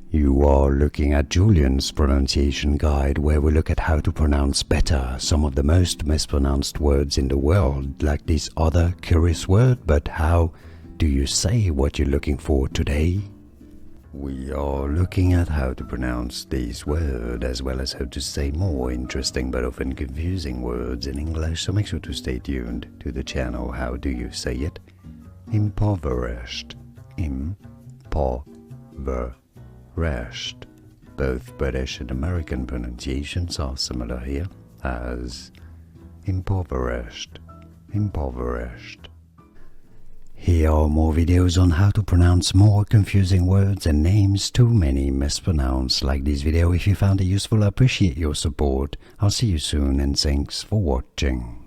You are looking at Julian's pronunciation guide, where we look at how to pronounce better some of the most mispronounced words in the world, like this other curious word. But how do you say what you're looking for today? We are looking at how to pronounce this word, as well as how to say more interesting but often confusing words in English, so make sure to stay tuned to the channel. How do you say it? Impoverished. Impoverished. Both British and American pronunciations are similar here as impoverished. Impoverished. Here are more videos on how to pronounce more confusing words and names too many mispronounced. Like this video if you found it useful. I appreciate your support. I'll see you soon and thanks for watching.